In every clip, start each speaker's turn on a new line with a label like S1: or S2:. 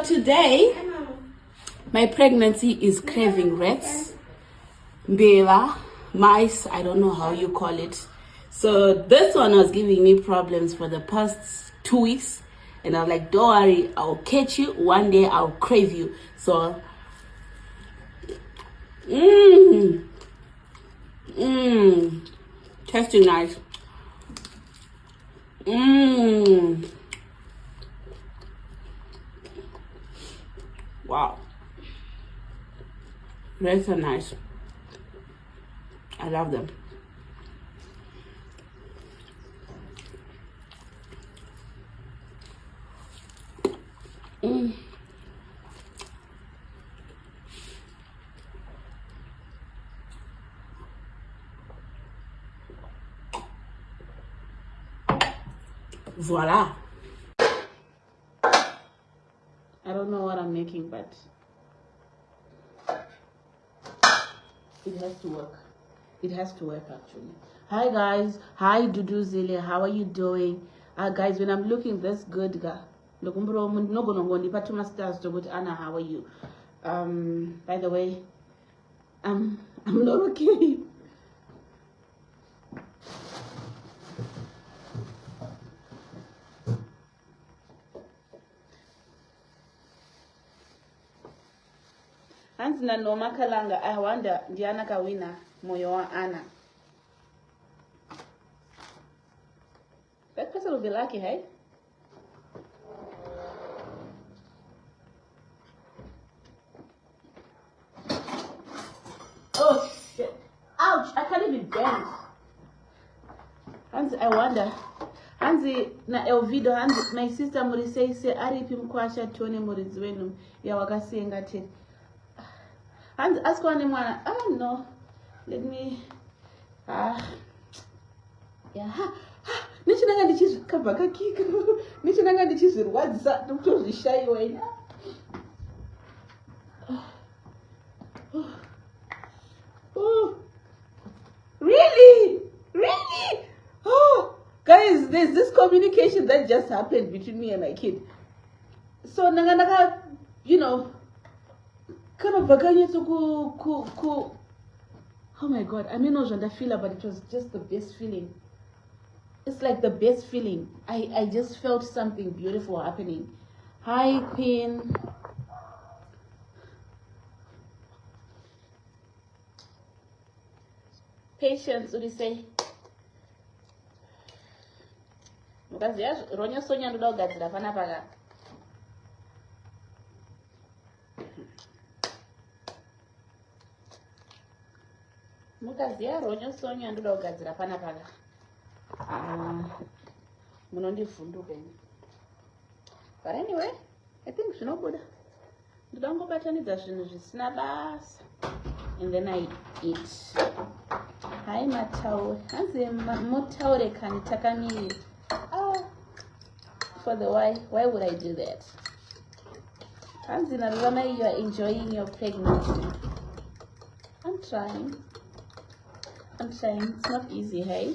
S1: today, my pregnancy is craving rats, mbela, mice, I don't know how you call it. So this one was giving me problems for the past 2 weeks. And I was like, don't worry, I'll catch you. One day I'll crave you. So, tasting nice. Wow. They're so nice. I love them. Voila. I don't know what I'm making, but it has to work. It has to work, actually. Hi guys. Hi Dudu Zile. How are you doing? Guys, when I'm looking this good, how are you? By the way, I'm not okay. Hansi na noma kalanga, I wonder Diana kawina moyo wa Anna. That person will be lucky, hey? Oh shit. Ouch, I can't even bend. Hansi, I wonder. Hansi na Elvido, Hansi, my sister muri say aripi mkwasha tuone murizi wenu ya wakasenga te. And ask one mwana, I don't know. Let me yeah. Nichinanga ndichizi kabaka kika. Nichinanga ndichizi rwadza ndokutozvishayi wena. Really? Really? Oh, guys, there's this communication that just happened between me and my kid. So nanga, you know, kind of oh my god, I mean no feel, but it was just the best feeling. It's like the best feeling. I just felt something beautiful happening. Hi Queen. Patience, what do you say? Because yes, Ronya Sonya ndo gadzira pana paga. Mukaziya Ronya Sonya ndo gadzira pana paga. Munondivhunduka. But anyway, I think zvinobuda. Ndodangobatanidza zvinhu zvisina basa. And then I eat. Hi Mataure. Hanzi Mutaure kani takamiri. For the why would I do that? Hanzi Narama, you are enjoying your pregnancy. I'm trying. It's not easy, hey?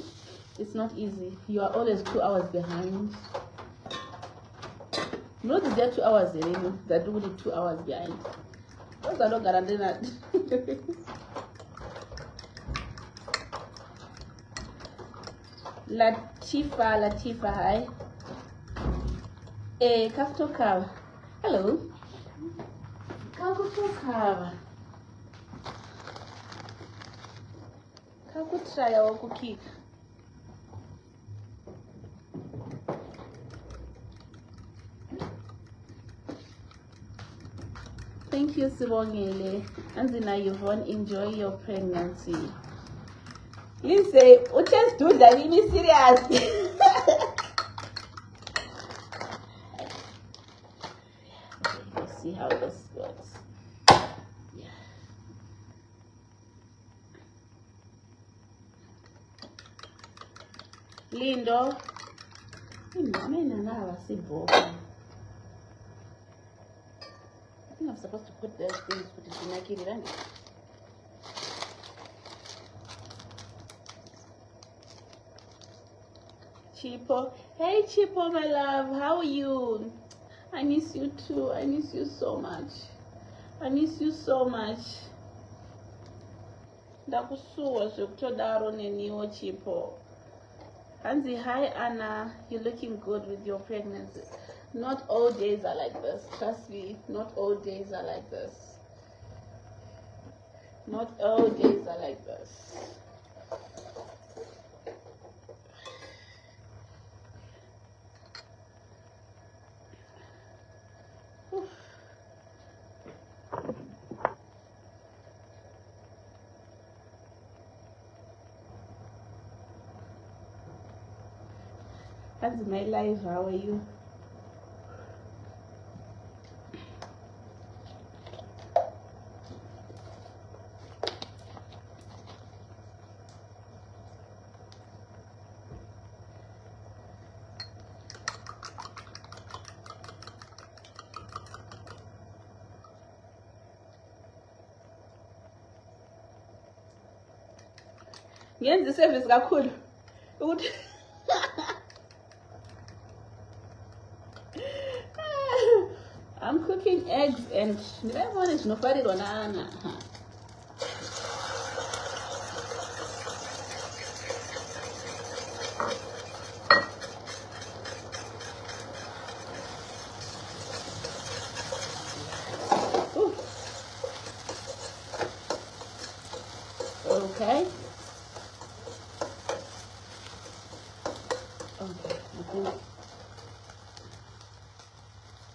S1: It's not easy. You are always 2 hours behind. Not that they're 2 hours in, they're only 2 hours behind. Those are not guaranteed. Latifa, hi. Kaftokava. Hello. Kaftokava. Kakutraya wakukika. Thank you, Sibongele. Anzina Yvonne, enjoy your pregnancy. Listen, what just do that? Are you serious? Let's see how this goes. Yeah. Lindo. I think I'm supposed to put those things, put it in my kid, right? Chipo. Hey Chipo, my love, how are you? I miss you too. I miss you so much. I miss you so much. Ndakusuwa zvekutodaro neniwo chipo. Hanzi, hi Anna, you're looking good with your pregnancy. Not all days are like this. Trust me, not all days are like this. Not all days are like this. That's my life. How are you? Yes, the service got cool. I'm cooking eggs and that one is nobody on Anna. Okay. Okay, I think.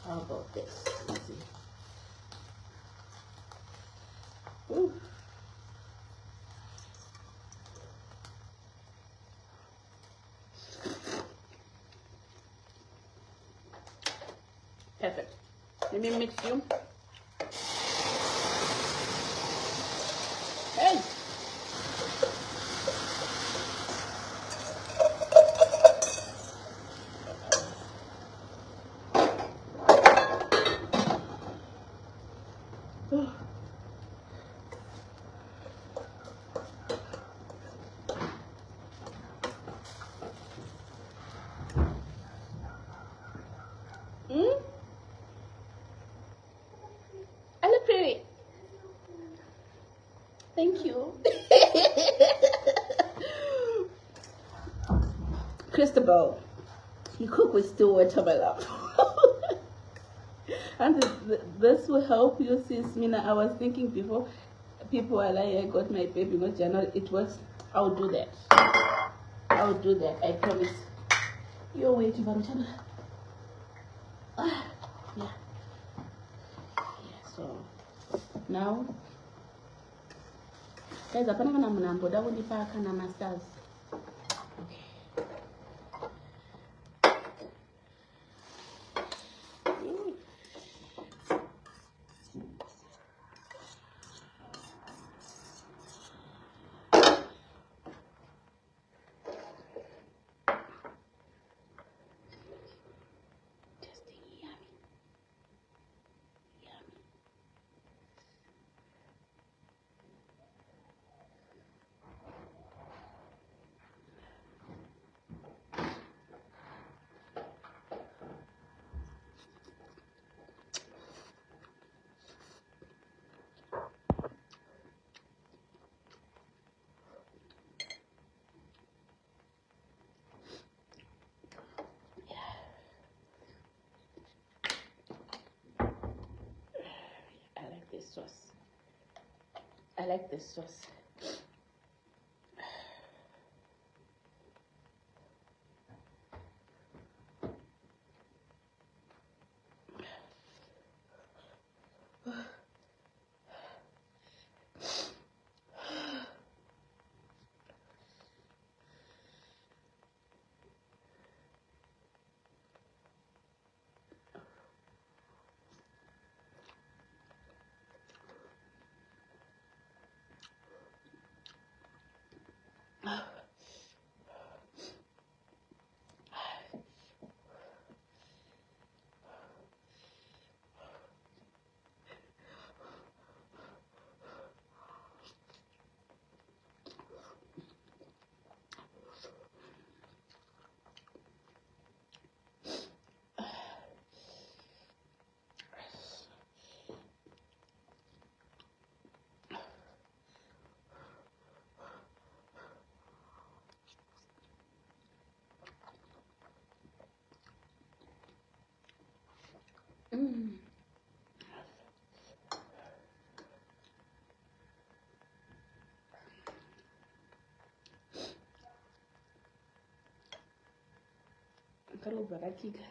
S1: How about this? Let's see. Ooh. Perfect. Let me mix you. Hey. I look pretty. Thank you. Christabel, you cook with still water, my love. And this will help you, sis. Mina, I was thinking before, people are like, I got my baby, not January. It works. I'll do that. I'll do that. I promise. You're waiting for me. Yeah. So now, guys, I'm going to put masters. Okay. Sauce. I like this sauce. karubva kakika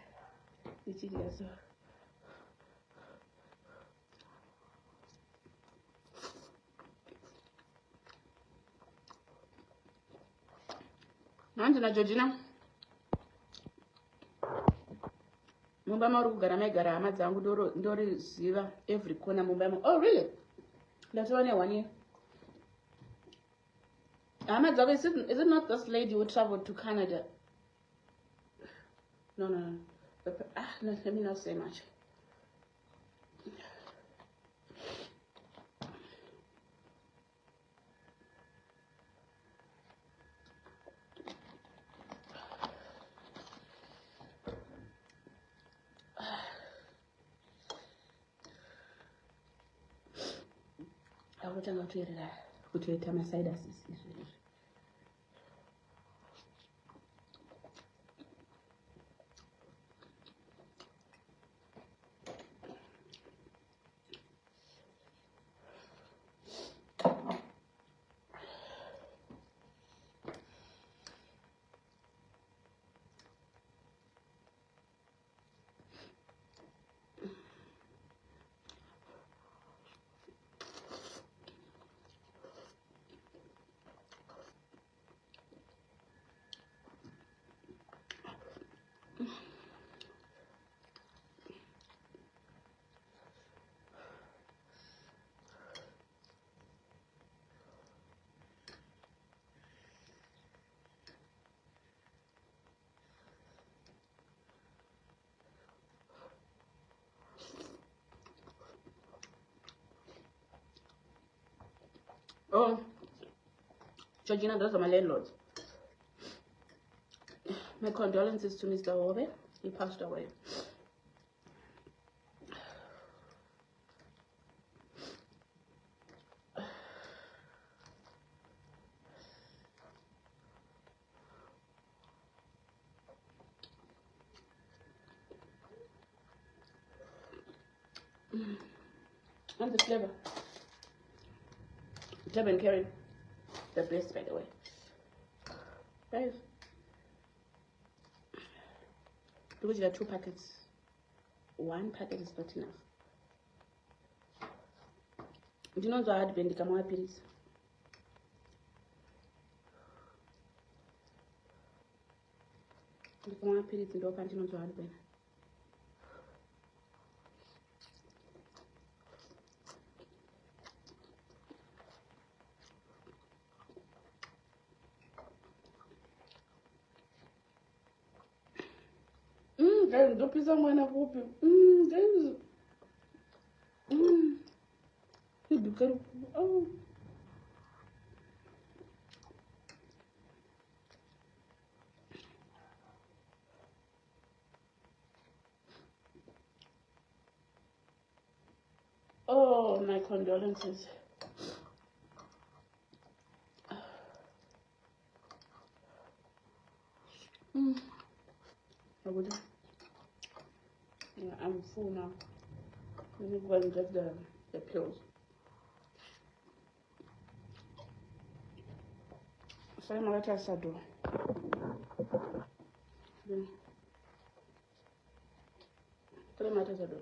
S1: ichidya so. Hanzi naJeorgina, mumba mauri kugara maigara hama dzangu ndoriziva every corner mumba ma. Oh really? Ndatova ne1 year. Hama dzavo, is it not this lady who traveled to Canada? No. No, let me not say much. I will tell you to tell my side assist. Oh, Georgina, those are my landlords. My condolences to Mr. Hobe. He passed away. And the flavor. Deb and Karen, the best, by the way. Guys, because you have 2 packets. 1 packet is not enough. Do you know the hard bend kama pills? The kama pills ndo kanti no hard bend. Guys, don't pizza mwana fupi. Guys. Oh. Oh, my condolences. I would. Yeah, I'm full now. Let me go and get the pills. Sorry, my letter is sad. Three matters are done.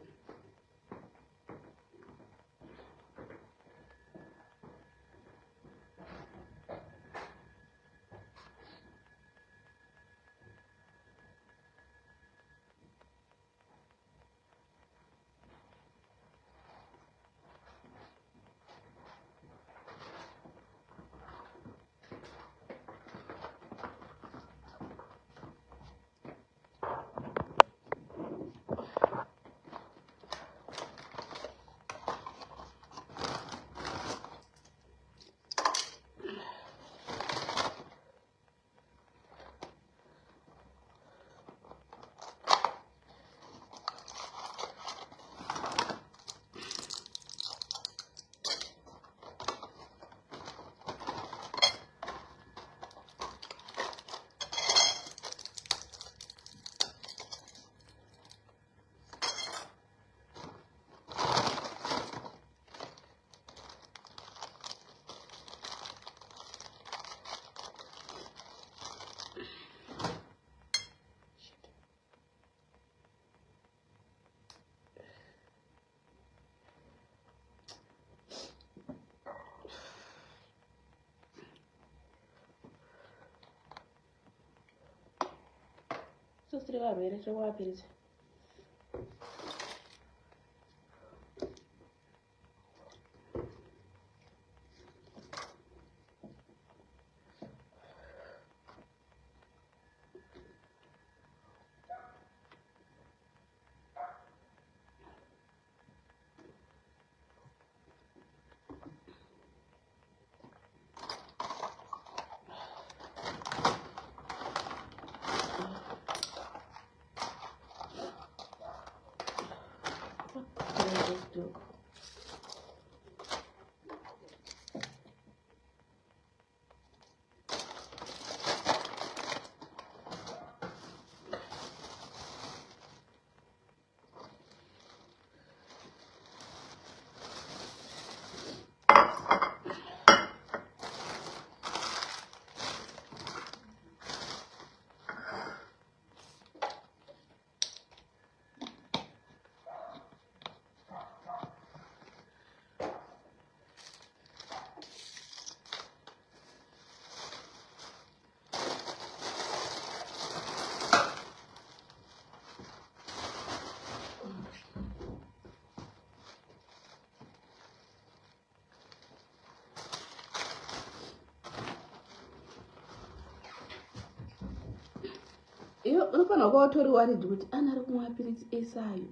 S1: Iyo unofanira kuva utori waridhi kuti ana ari kumwa mapiritsi esayo.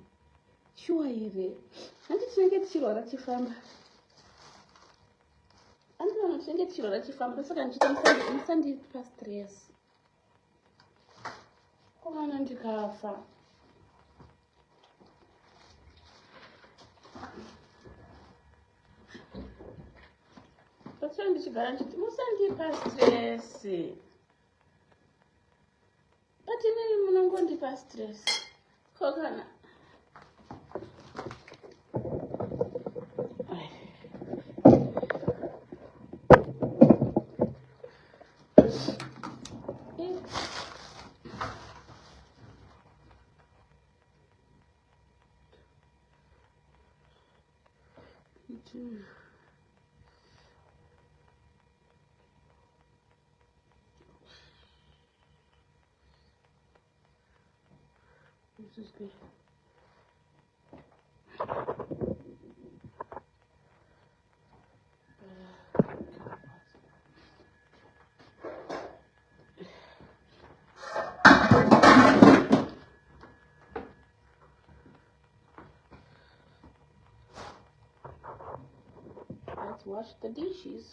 S1: Shuwa here handiti tinenge tichirwara chifamba, handiti tinenge tichirwara chifamba, ndosaka ndichita musandipa stress. Komana ndikafa. Ndosaka ndichigara nditi musandipa stress. But inini munongondipa stress. Kokana. This is good. Let's wash the dishes.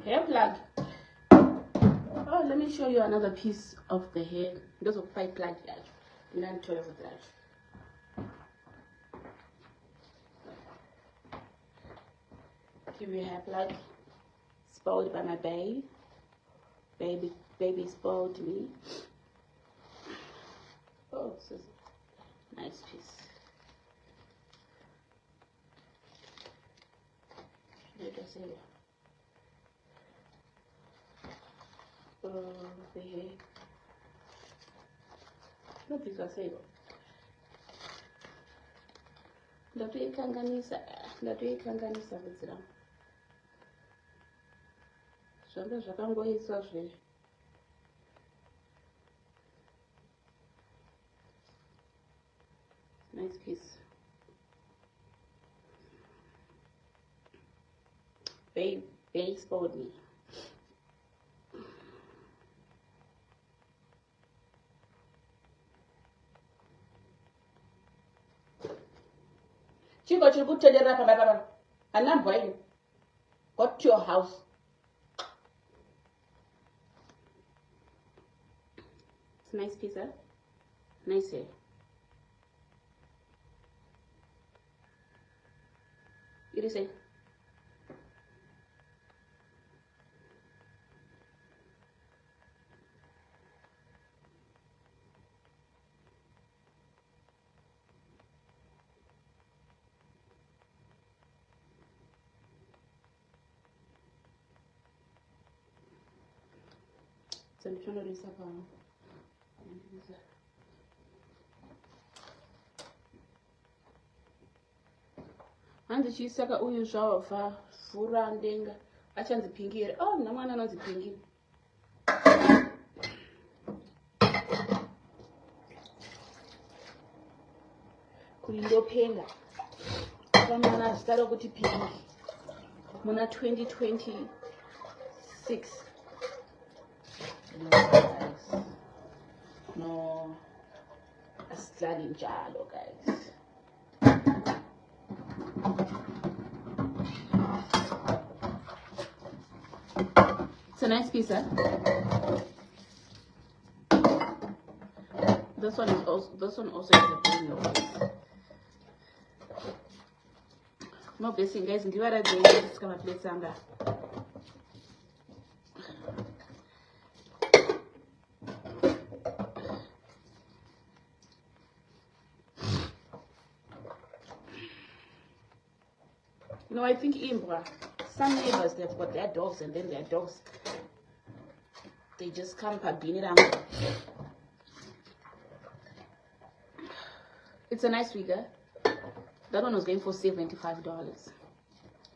S1: Hair plug. Oh, let me show you another piece of the hair. Those are 5 plug yacho. And then 12 of that. Give you a hair plug. Spoiled by my babe. Baby spoiled me. Oh, this is a nice piece. Let us see. The hair. Not this was it. Ndatoikanganisa vhizira. Zvanga zvakangoiswa zve. Nice piece. Babe spoiled me. Chico chiri kutenderera pamba papa. Anambwa ino. Got to your house. It's a nice piece, huh? Nice hair. You say? So I'm trying to do something. Hanzi chisaka uyu zvaofa vhura ndenga achanzi pingi here. Oh, namwana anonzi pingi. Kurindopenga. Pamwana zita rokuti pingi. Muna 2026. No, guys. No. Asihlali njalo, guys. It's a nice piece, huh? This one also is a premium. More blessing, guys. And you are doing this kind of place, Sanga. You know, I think Imbra, some neighbors, they've got their dogs, and then their dogs, they just come pabini around. It's a nice wig, eh? That one was going for $75.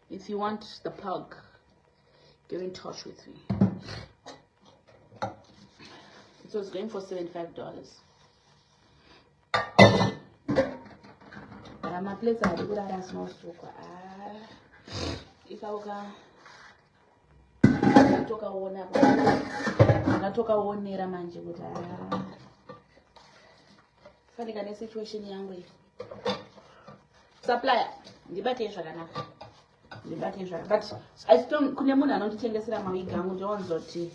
S1: If you want the pug, get in touch with me. It was going for $75. But my place I do that as small stroke. If I toka wonera manje kuti fanika ne situation yangu iyi. Supplier ndibate zvakanaka. But I don't kune munhu anonditengesera mawigi angu ndonzoti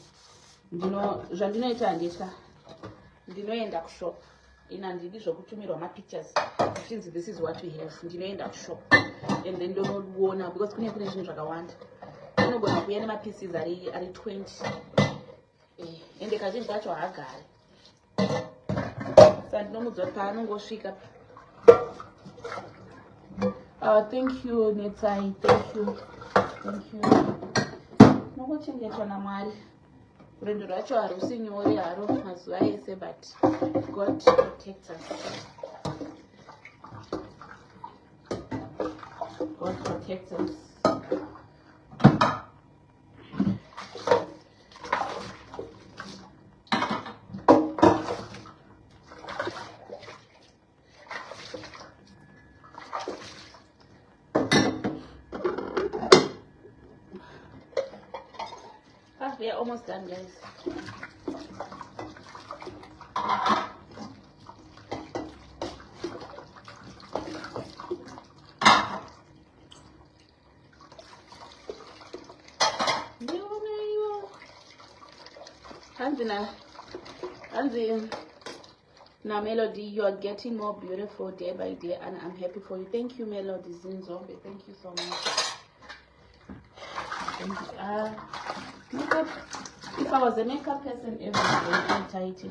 S1: zvandinoita handitya. Ndinoenda kushop. Ina ndidi zvokutumirwa mapictures. Since this is what we have. Ndinoenda kushop. And then ndonoona because kune zvinhu zvakawanda. Unogona kuuya nemapieces ari 20. Ende kazhinji kacho haagari. Saka ndinomuudza kuti paanongosvika. Thank you, Netsai. Thank you. Nongochengetwa naMwari. Rwendo rwacho harusi nyore haro mazuva ese, but God protects us. God protects us. We are almost done, guys. Hanzi, now Melody, you are getting more beautiful day by day, and I'm happy for you. Thank you, Melody Zinzombe. Thank you so much. Thank you. Makeup. If I was a makeup person, every day I'd tight it.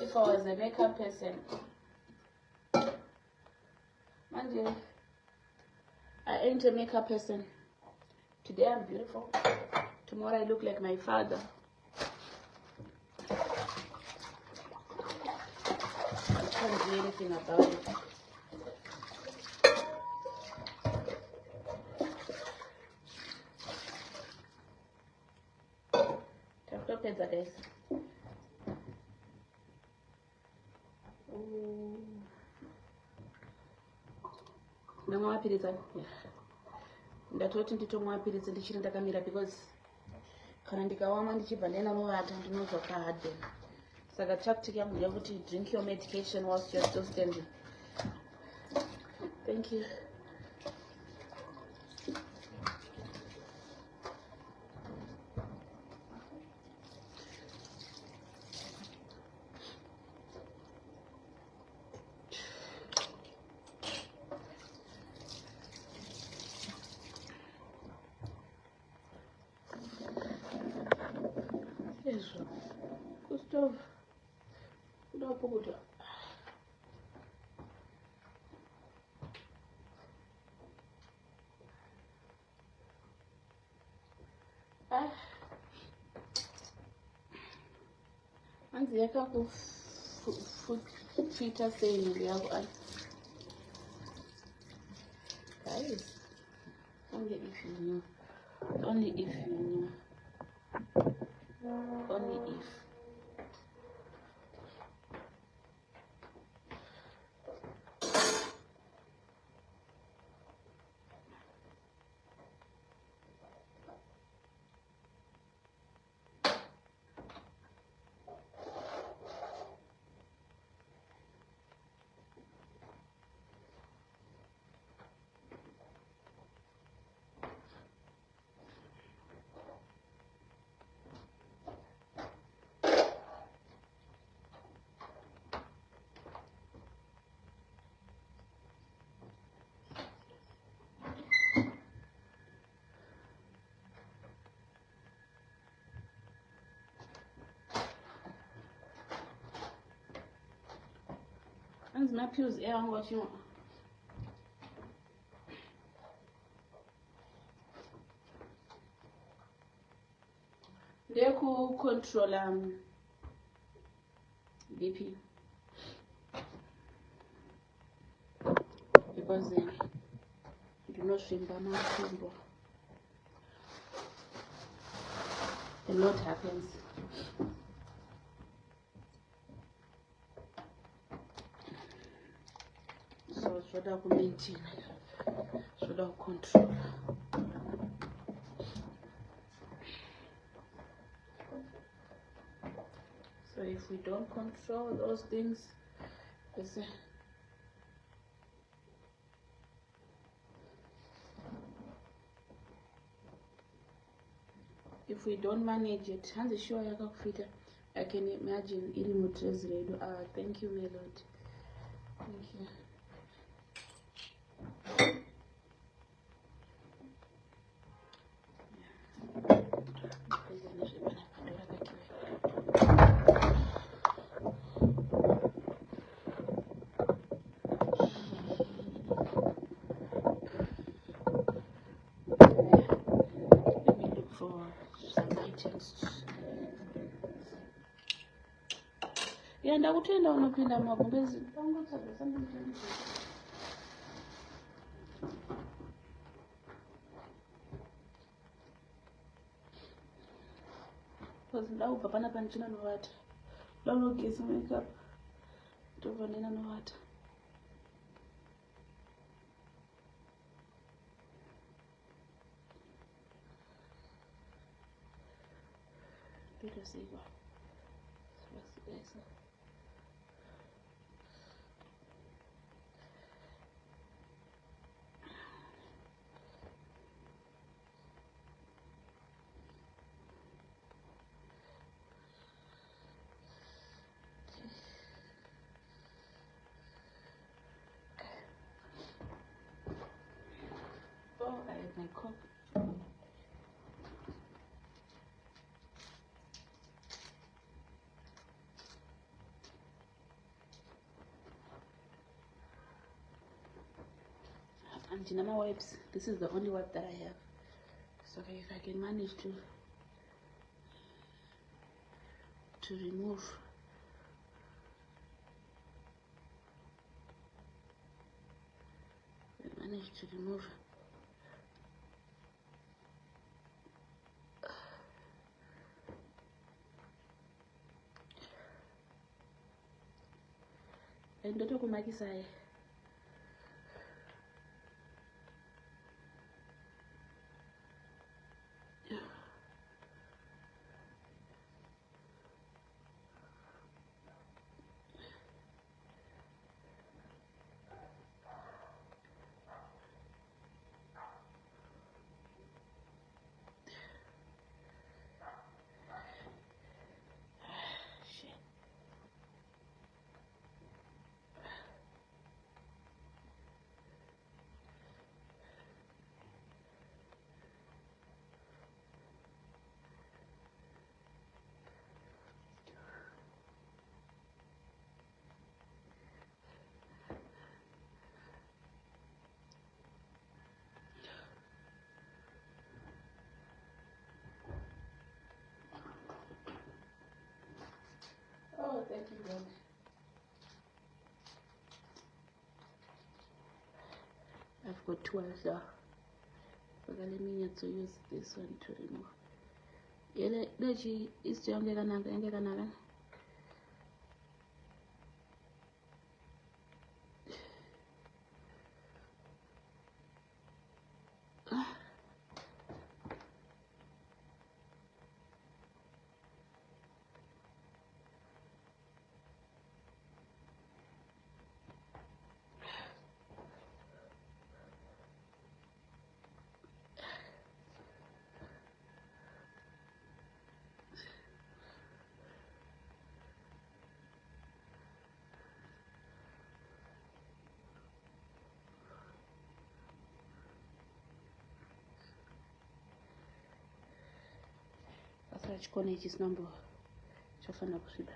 S1: If I was a makeup person, Monday, I ain't a makeup person. Today I'm beautiful. Tomorrow I look like my father. I can't do anything about it. Pizza, guys. Namwa pizza. Ndatoti nditomwa pizza ndichiri ndakamira because kana ndikawama ndichibva ndinamuvata ndinozwa kahadden. Saka tactic yangu ndeyekuti drink your medication whilst you're still standing. Thank you. Gustav, Anzi yakakufita sei mwiri yako guys, only if you knew, only if you knew, only if. Anzi mapills ewangu wachimwa. They're cool control BP because you do not remember my symbol. A lot happens. So should I maintain? Should I control? So if we don't control those things, if we don't manage it, and sure I can imagine eating redo. Thank you, my Lord. Thank you. Yeah, ndakutenda unopinda magumbezi pangotsvaga samutandi because ndakubva panapa ndichina novata ndaunogeza makeup ndobva ndina novata ndotoziva svasigaisa. Oh, I have my cup. And Jinama wipes. This is the only wipe that I have. So if I can manage to remove and ndoto kumakisa Thank you, God. I've got 12 now. Okay, let me need to use this one to remove. Yeah, leji is the only one. Chikona ichi chinombo chafanira kusviba.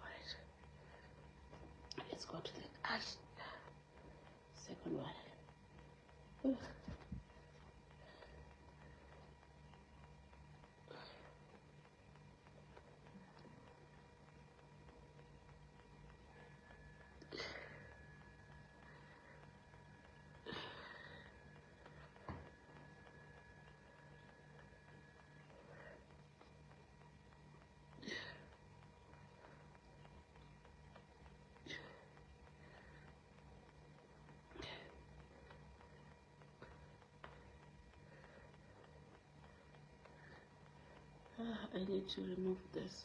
S1: Alright, let's go to the second one. I need to remove this.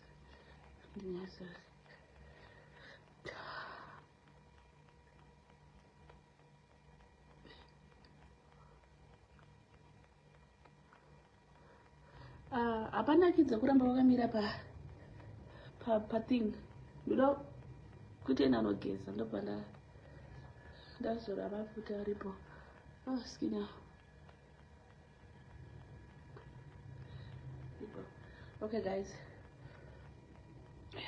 S1: Hapana kidza kuramba wakamira pa thing. Ndoda kuti nanogeza ndobva ndazora mafuta aripo. Skin. Okay, guys. It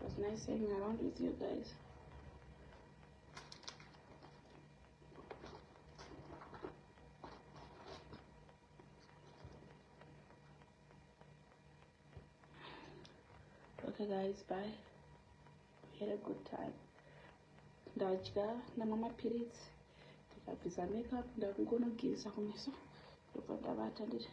S1: was nice hanging around with you guys. Okay, guys, bye. We had a good time. Ndadya namamapiritsi, ndikabvisa makeup, ndakungonogeza kumeso, ndobva ndavata ndiri.